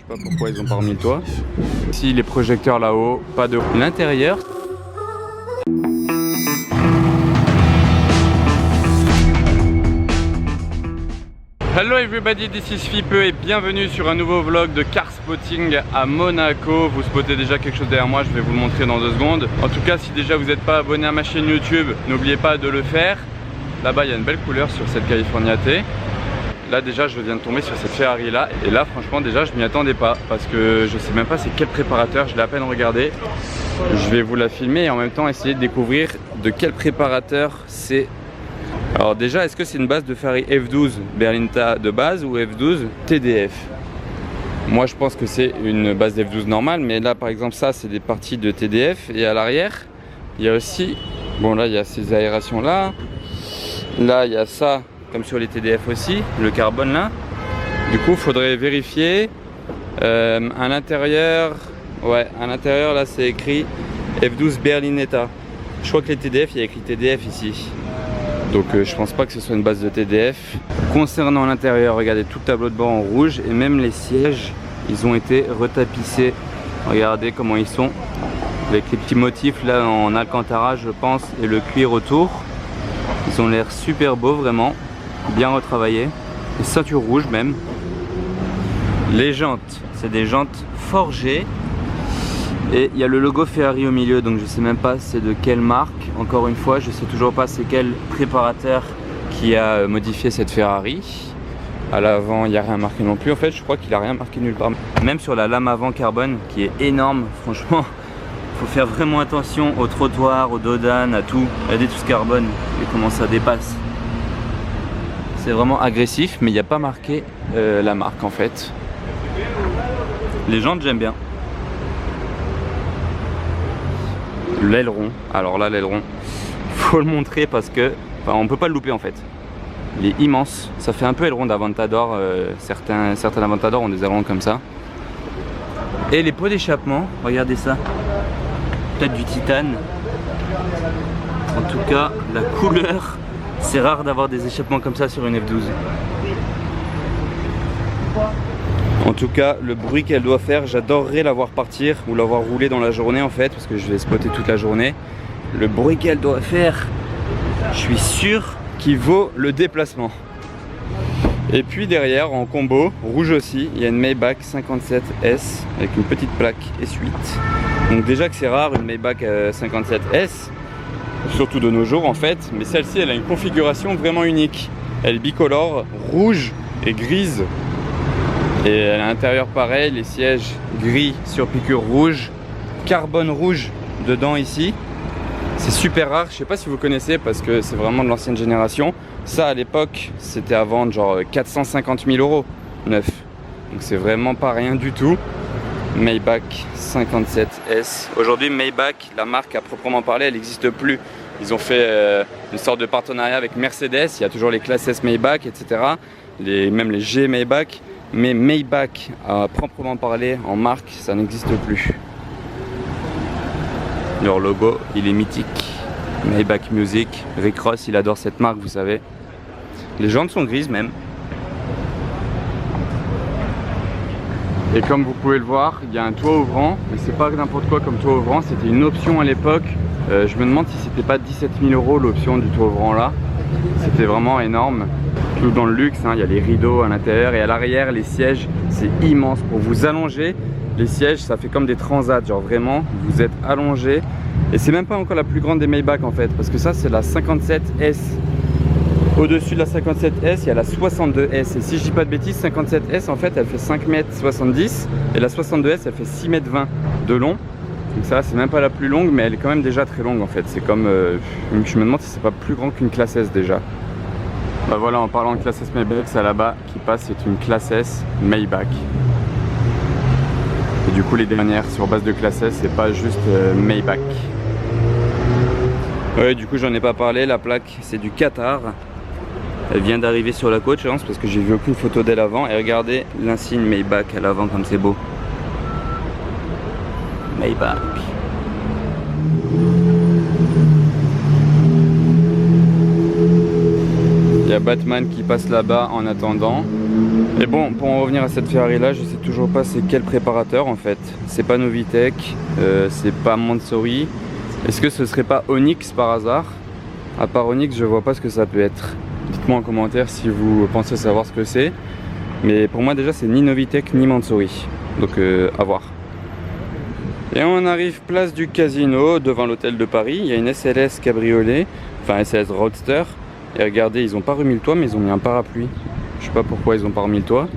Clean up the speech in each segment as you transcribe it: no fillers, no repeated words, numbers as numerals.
sais pas pourquoi ils ont pas remis le toit. Ici les projecteurs là-haut, pas de... L'intérieur. Hello everybody, this is Fipe et bienvenue sur un nouveau vlog de car spotting à Monaco. Vous spottez déjà quelque chose derrière moi, je vais vous le montrer dans 2 secondes. En tout cas, si déjà vous n'êtes pas abonné à ma chaîne YouTube, n'oubliez pas de le faire. Là-bas, il y a une belle couleur sur cette California T. Là déjà, je viens de tomber sur cette Ferrari là. Et là, franchement, déjà, je m'y attendais pas. Parce que je sais même pas c'est quel préparateur, je l'ai à peine regardé. Je vais vous la filmer et en même temps essayer de découvrir de quel préparateur c'est. Alors déjà, est-ce que c'est une base de Ferrari F12 Berlinetta de base ou F12 TDF? Moi je pense que c'est une base F12 normale, mais là par exemple ça c'est des parties de TDF. Et à l'arrière, il y a aussi, bon là il y a ces aérations là. Là il y a ça, comme sur les TDF aussi, le carbone là. Du coup il faudrait vérifier. À l'intérieur, ouais, à l'intérieur là c'est écrit F12 Berlinetta. Je crois que les TDF, il y a écrit TDF ici. Donc je pense pas que ce soit une base de TDF. Concernant l'intérieur, regardez tout le tableau de bord en rouge et même les sièges, ils ont été retapissés. Regardez comment ils sont, avec les petits motifs là en alcantara je pense et le cuir autour. Ils ont l'air super beaux vraiment, bien retravaillés. Les ceintures rouges même. Les jantes, c'est des jantes forgées. Et il y a le logo Ferrari au milieu, donc je sais même pas c'est de quelle marque. Encore une fois, je sais toujours pas c'est quel préparateur qui a modifié cette Ferrari. À l'avant, il n'y a rien marqué non plus. En fait, je crois qu'il a rien marqué nulle part. Même sur la lame avant carbone, qui est énorme, franchement, faut faire vraiment attention au trottoir, au dodane, à tout. Regardez tout ce carbone et comment ça dépasse. C'est vraiment agressif, mais il n'y a pas marqué la marque en fait. Les jantes, j'aime bien. L'aileron, alors là l'aileron, faut le montrer parce que on peut pas le louper en fait. Il est immense, ça fait un peu aileron d'Aventador, certains Aventador ont des ailerons comme ça. Et les pots d'échappement, regardez ça, peut-être du titane. En tout cas, la couleur, c'est rare d'avoir des échappements comme ça sur une F12. En tout cas, le bruit qu'elle doit faire, j'adorerais la voir partir ou la voir rouler dans la journée en fait, parce que je vais spotter toute la journée. Le bruit qu'elle doit faire, je suis sûr qu'il vaut le déplacement. Et puis derrière, en combo, rouge aussi, il y a une Maybach 57S avec une petite plaque essuie-tout. Donc déjà que c'est rare une Maybach 57S, surtout de nos jours en fait, mais celle-ci elle a une configuration vraiment unique. Elle est bicolore, rouge et grise. Et à l'intérieur pareil, les sièges gris sur piqûre rouge, carbone rouge dedans ici. C'est super rare, je sais pas si vous connaissez parce que c'est vraiment de l'ancienne génération. Ça à l'époque c'était à vendre genre 450 000 € neuf. Donc c'est vraiment pas rien du tout. Maybach 57S. Aujourd'hui Maybach, la marque à proprement parler, elle n'existe plus. Ils ont fait une sorte de partenariat avec Mercedes, il y a toujours les classes S Maybach, etc. Même les G Maybach. Mais Maybach, à proprement parler, en marque, ça n'existe plus. Leur logo, il est mythique. Maybach Music. Rick Ross, il adore cette marque, vous savez. Les jantes sont grises même. Et comme vous pouvez le voir, il y a un toit ouvrant. Mais c'est pas n'importe quoi comme toit ouvrant, c'était une option à l'époque. Je me demande si c'était pas 17 000 € l'option du toit ouvrant là. C'était vraiment énorme. Tout dans le luxe, hein, il y a les rideaux à l'intérieur et à l'arrière les sièges c'est immense. Pour vous allonger, les sièges ça fait comme des transats, genre vraiment vous êtes allongé. Et c'est même pas encore la plus grande des Maybach en fait, parce que ça c'est la 57S. Au-dessus de la 57S il y a la 62S. Et si je dis pas de bêtises, 57S en fait elle fait 5,70 m et la 62S elle fait 6,20 m de long. Donc ça c'est même pas la plus longue, mais elle est quand même déjà très longue en fait. C'est comme, je me demande si c'est pas plus grand qu'une classe S déjà. Bah voilà, en parlant de classe S Maybach, ça là-bas qui passe, c'est une classe S Maybach. Et du coup les dernières sur base de classe S, c'est pas juste Maybach. Ouais, du coup j'en ai pas parlé, la plaque c'est du Qatar. Elle vient d'arriver sur la côte je pense, parce que j'ai vu aucune photo d'elle avant. Et regardez l'insigne Maybach à l'avant comme c'est beau. Maybach. Il y a Batman qui passe là-bas en attendant. Et bon, pour en revenir à cette Ferrari là, je sais toujours pas c'est quel préparateur en fait. C'est pas Novitec, c'est pas Mansory. Est-ce que ce serait pas Onyx par hasard? À part Onyx, je vois pas ce que ça peut être. Dites-moi en commentaire si vous pensez savoir ce que c'est. Mais pour moi déjà c'est ni Novitec ni Mansory. Donc à voir. Et on arrive place du Casino devant l'hôtel de Paris. Il y a une SLS cabriolet, enfin SLS Roadster. Et regardez, ils ont pas remis le toit mais ils ont mis un parapluie. Je sais pas pourquoi ils ont pas remis le toit.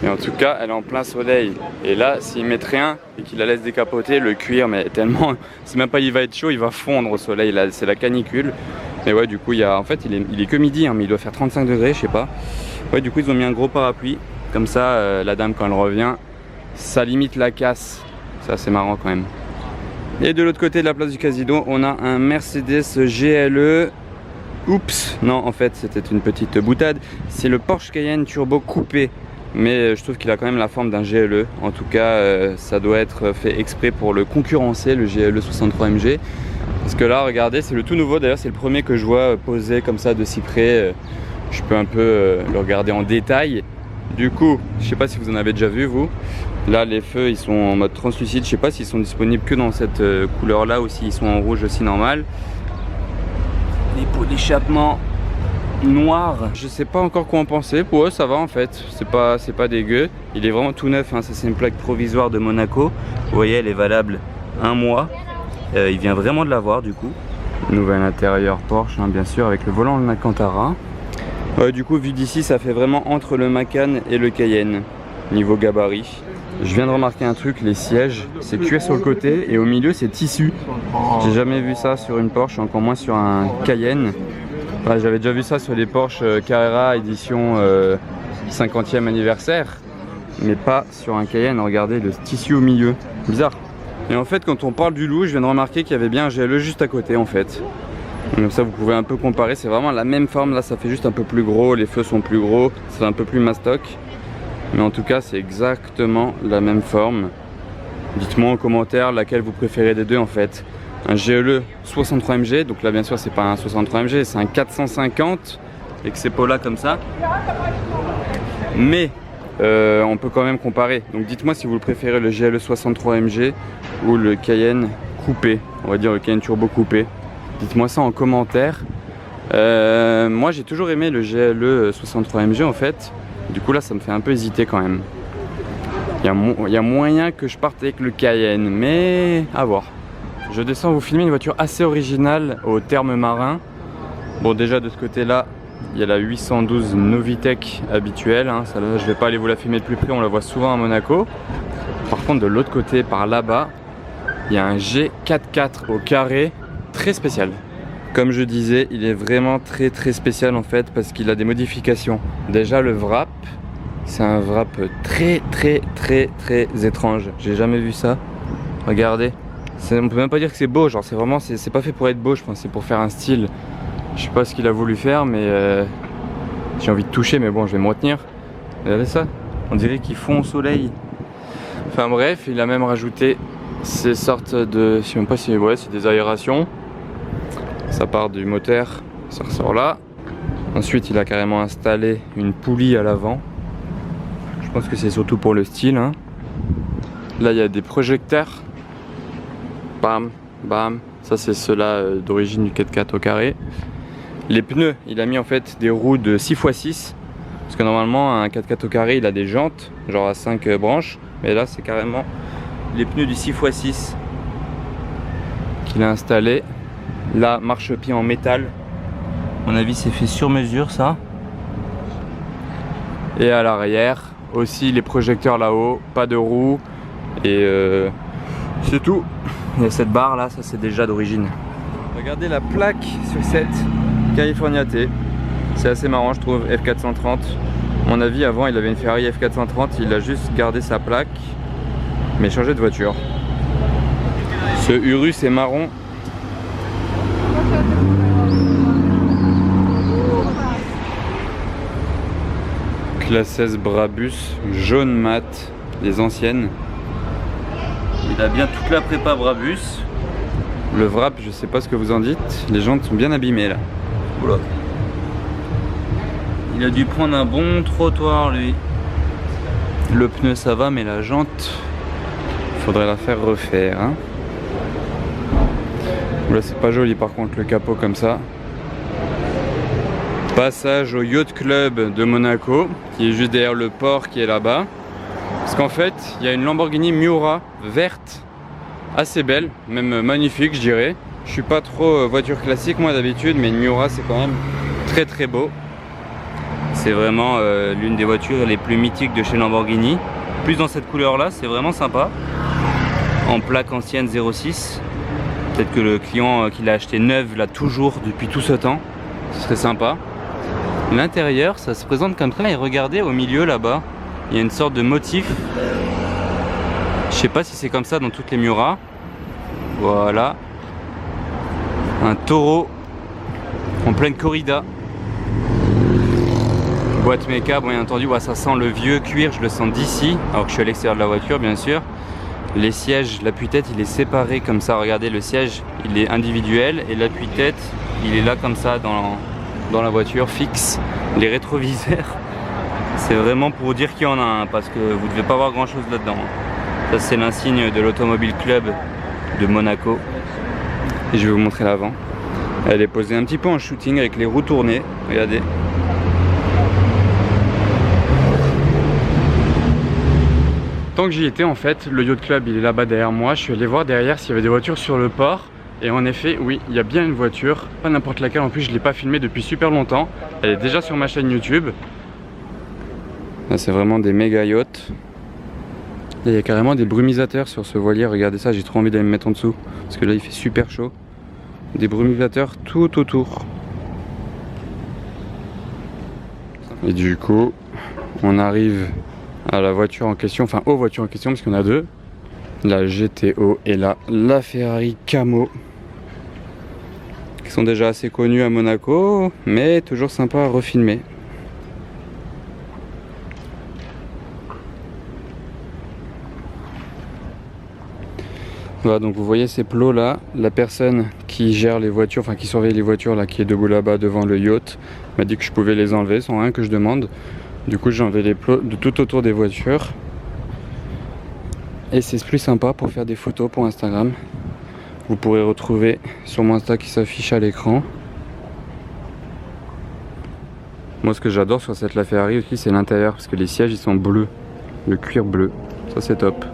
Mais en tout cas elle est en plein soleil. Et là s'ils mettent rien et qu'ils la laissent décapoter, le cuir, mais tellement, c'est même pas il va être chaud, il va fondre au soleil. Là c'est la canicule. Mais ouais, du coup il y a, en fait il est que midi hein, mais il doit faire 35 degrés, je sais pas. Ouais, du coup ils ont mis un gros parapluie. Comme ça la dame quand elle revient, ça limite la casse. C'est assez marrant quand même. Et de l'autre côté de la place du Casino, on a un Mercedes GLE. Oups, non en fait c'était une petite boutade. C'est le Porsche Cayenne Turbo coupé. Mais je trouve qu'il a quand même la forme d'un GLE. En tout cas ça doit être fait exprès pour le concurrencer, le GLE 63 MG. Parce que là regardez, c'est le tout nouveau. D'ailleurs c'est le premier que je vois posé comme ça de si près. Je peux un peu le regarder en détail. Du coup, je sais pas si vous en avez déjà vu vous. Là les feux ils sont en mode translucide. Je sais pas s'ils sont disponibles que dans cette couleur là ou s'ils sont en rouge aussi normal. Les pots d'échappement noirs, je sais pas encore quoi en penser. Pour eux ça va en fait, c'est pas dégueu. Il est vraiment tout neuf hein. Ça c'est une plaque provisoire de Monaco. Vous voyez elle est valable un mois. Il vient vraiment de l'avoir du coup. Nouvel intérieur Porsche hein, bien sûr, avec le volant en Alcantara. Du coup vu d'ici ça fait vraiment entre le Macan et le Cayenne niveau gabarit. Je viens de remarquer un truc, les sièges c'est cuir sur le côté et au milieu c'est tissu. J'ai jamais vu ça sur une Porsche, encore moins sur un Cayenne. Enfin, j'avais déjà vu ça sur les Porsche Carrera édition 50e anniversaire, mais pas sur un Cayenne. Regardez le tissu au milieu, bizarre. Et en fait quand on parle du loup, je viens de remarquer qu'il y avait bien un GLE juste à côté en fait. Comme ça vous pouvez un peu comparer, c'est vraiment la même forme. Là ça fait juste un peu plus gros, les feux sont plus gros, c'est un peu plus mastoc. Mais en tout cas c'est exactement la même forme. Dites-moi en commentaire laquelle vous préférez des deux en fait. Un GLE 63 MG, donc là bien sûr c'est pas un 63 MG, c'est un 450 avec ces pots là comme ça. Mais on peut quand même comparer. Donc dites-moi si vous le préférez le GLE 63 MG ou le Cayenne coupé, on va dire le Cayenne Turbo coupé. Dites-moi ça en commentaire. Moi j'ai toujours aimé le GLE 63 MG en fait. Du coup là ça me fait un peu hésiter quand même. Il y a moyen que je parte avec le Cayenne, mais à voir. Je descends vous filmer une voiture assez originale au terme marin. Bon déjà de ce côté là, il y a la 812 Novitec habituelle. Hein. Celle-là je vais pas aller vous la filmer de plus près, on la voit souvent à Monaco. Par contre de l'autre côté, par là-bas, il y a un G44 au carré, très spécial. Comme je disais, il est vraiment très spécial en fait parce qu'il a des modifications. Déjà le wrap, c'est un wrap très étrange. J'ai jamais vu ça. Regardez, on peut même pas dire que c'est beau. Genre c'est vraiment, c'est pas fait pour être beau. Je pense c'est pour faire un style. Je sais pas ce qu'il a voulu faire, mais j'ai envie de toucher. Mais bon, je vais me retenir. Regardez ça. On dirait qu'il fond au soleil. Enfin bref, il a même rajouté ces sortes de, je sais même pas si ouais, c'est des aérations. Ça part du moteur, ça ressort là. Ensuite il a carrément installé une poulie à l'avant. Je pense que c'est surtout pour le style hein. Là il y a des projecteurs. Bam, bam. Ça c'est ceux-là d'origine du 4x4 au carré. Les pneus, il a mis en fait des roues de 6x6. Parce que normalement un 4x4 au carré il a des jantes, genre à 5 branches. Mais là c'est carrément les pneus du 6x6 qu'il a installé. Là, marchepied en métal. À mon avis, c'est fait sur mesure ça. Et à l'arrière, aussi les projecteurs là-haut, pas de roues. Et c'est tout. Il y a cette barre là, ça c'est déjà d'origine. Regardez la plaque sur cette California T. C'est assez marrant, je trouve, F430. À mon avis, avant, il avait une Ferrari F430. Il a juste gardé sa plaque, mais changé de voiture. Ce Urus est marron. Classe 16 Brabus, jaune mat, les anciennes. Il a bien toute la prépa Brabus. Le wrap, je sais pas ce que vous en dites. Les jantes sont bien abîmées là. Oula. Il a dû prendre un bon trottoir lui. Le pneu ça va, mais la jante, faudrait la faire refaire. Hein. Là c'est pas joli par contre le capot comme ça. Passage au Yacht Club de Monaco, qui est juste derrière le port qui est là-bas. Parce qu'en fait, il y a une Lamborghini Miura verte, assez belle, même magnifique je dirais. Je suis pas trop voiture classique moi d'habitude, mais une Miura c'est quand même très très beau. C'est vraiment l'une des voitures les plus mythiques de chez Lamborghini. Plus dans cette couleur là, c'est vraiment sympa. En plaque ancienne 06. Peut-être que le client qui l'a acheté neuve l'a toujours depuis tout ce temps. Ce serait sympa. L'intérieur, ça se présente comme ça. Et regardez au milieu là-bas, il y a une sorte de motif. Je sais pas si c'est comme ça dans toutes les Miura. Voilà. Un taureau en pleine corrida. Boîte méca, bon, bien entendu, ouais, ça sent le vieux cuir, je le sens d'ici, alors que je suis à l'extérieur de la voiture bien sûr. Les sièges, l'appui-tête il est séparé comme ça, regardez le siège il est individuel et l'appui-tête il est là comme ça dans la voiture fixe. Les rétroviseurs, c'est vraiment pour dire qu'il y en a un parce que vous ne devez pas voir grand chose là-dedans. Ça c'est l'insigne de l'Automobile Club de Monaco. Et je vais vous montrer l'avant. Elle est posée un petit peu en shooting avec les roues tournées, regardez. Tant que j'y étais en fait, le Yacht Club il est là-bas derrière moi, je suis allé voir derrière s'il y avait des voitures sur le port. Et en effet, oui, il y a bien une voiture, pas n'importe laquelle, en plus je ne l'ai pas filmée depuis super longtemps. Elle est déjà sur ma chaîne YouTube. Là c'est vraiment des méga yachts. Là, il y a carrément des brumisateurs sur ce voilier, regardez ça, j'ai trop envie d'aller me mettre en dessous. Parce que là il fait super chaud. Des brumisateurs tout autour. Et du coup, on arrive à la voiture en question, enfin aux voitures en question parce qu'il y en a deux. La GTO et là la Ferrari Camo, qui sont déjà assez connues à Monaco, mais toujours sympa à refilmer. Voilà, donc vous voyez ces plots là, la personne qui gère les voitures, enfin qui surveille les voitures là, qui est debout là-bas devant le yacht, m'a dit que je pouvais les enlever sans rien que je demande. Du coup j'ai enlevé les plots de tout autour des voitures. Et c'est plus sympa pour faire des photos pour Instagram. Vous pourrez retrouver sur mon Insta qui s'affiche à l'écran. Moi ce que j'adore sur cette La Ferrari aussi c'est l'intérieur, parce que les sièges ils sont bleus, le cuir bleu, ça c'est top.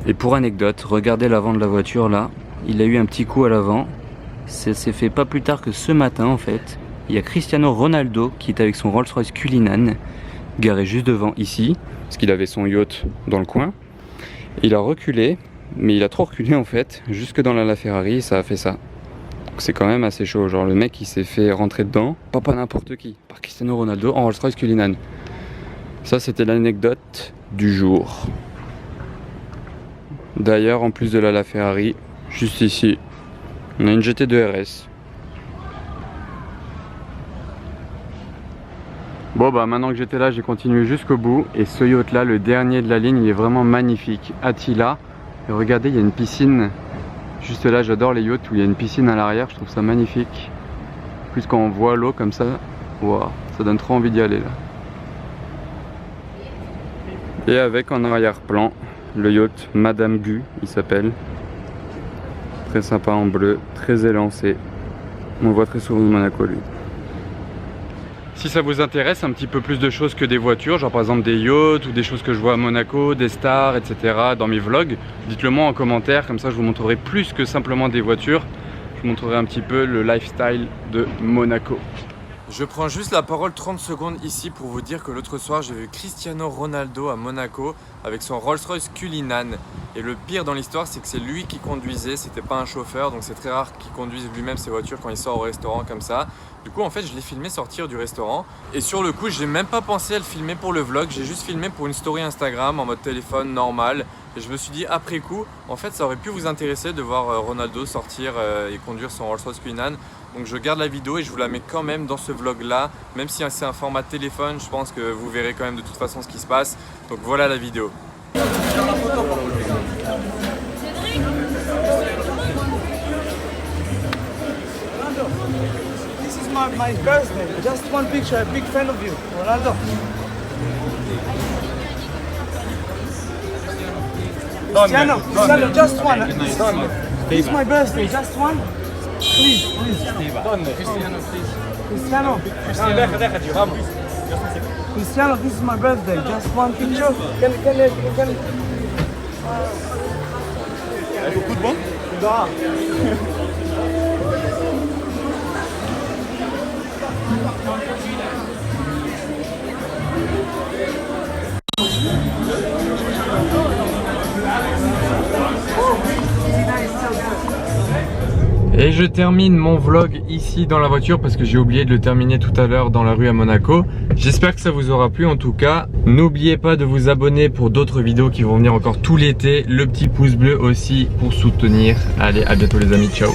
Et pour anecdote, regardez l'avant de la voiture là, il a eu un petit coup à l'avant. Ça s'est fait pas plus tard que ce matin en fait. Il y a Cristiano Ronaldo qui est avec son Rolls-Royce Cullinan, garé juste devant ici, parce qu'il avait son yacht dans le coin. Il a reculé, mais il a trop reculé en fait, jusque dans la Ferrari, et ça a fait ça. Donc c'est quand même assez chaud, genre le mec il s'est fait rentrer dedans, pas n'importe qui, par Cristiano Ronaldo en Rolls-Royce Cullinan. Ça c'était l'anecdote du jour. D'ailleurs, en plus de la Ferrari, juste ici, on a une GT2 RS. Bon bah maintenant que j'étais là, j'ai continué jusqu'au bout. Et ce yacht là, le dernier de la ligne, il est vraiment magnifique. Attila. Et regardez, il y a une piscine. Juste là, j'adore les yachts où il y a une piscine à l'arrière, je trouve ça magnifique. En plus quand on voit l'eau comme ça, wow, ça donne trop envie d'y aller là. Et avec en arrière-plan, le yacht Madame Gu, il s'appelle. Très sympa en bleu, très élancé. On le voit très souvent de Monaco lui. Si ça vous intéresse un petit peu plus de choses que des voitures, genre par exemple des yachts ou des choses que je vois à Monaco, des stars, etc. dans mes vlogs, dites-le moi en commentaire, comme ça je vous montrerai plus que simplement des voitures. Je vous montrerai un petit peu le lifestyle de Monaco. Je prends juste la parole 30 secondes ici pour vous dire que l'autre soir j'ai vu Cristiano Ronaldo à Monaco avec son Rolls-Royce Cullinan. Et le pire dans l'histoire c'est que c'est lui qui conduisait, c'était pas un chauffeur, donc c'est très rare qu'il conduise lui-même ses voitures quand il sort au restaurant comme ça. Du coup en fait je l'ai filmé sortir du restaurant et sur le coup j'ai même pas pensé à le filmer pour le vlog, j'ai juste filmé pour une story Instagram en mode téléphone normal. Et je me suis dit après coup, en fait ça aurait pu vous intéresser de voir Ronaldo sortir et conduire son Rolls-Royce Cullinan. Donc je garde la vidéo et je vous la mets quand même dans ce vlog là. Même si c'est un format téléphone, je pense que vous verrez quand même de toute façon ce qui se passe. Donc voilà la vidéo. This is my birthday. Just one picture. A big fan of you, Ronaldo. Cristiano, just one. It's my birthday. Just one. Please. Cristiano. Cristiano, this is my birthday. Just one picture. Can. Beaucoup de bon? Da. Et je termine mon vlog ici dans la voiture parce que j'ai oublié de le terminer tout à l'heure dans la rue à Monaco. J'espère que ça vous aura plu en tout cas. N'oubliez pas de vous abonner pour d'autres vidéos qui vont venir encore tout l'été. Le petit pouce bleu aussi pour soutenir. Allez, à bientôt les amis, ciao.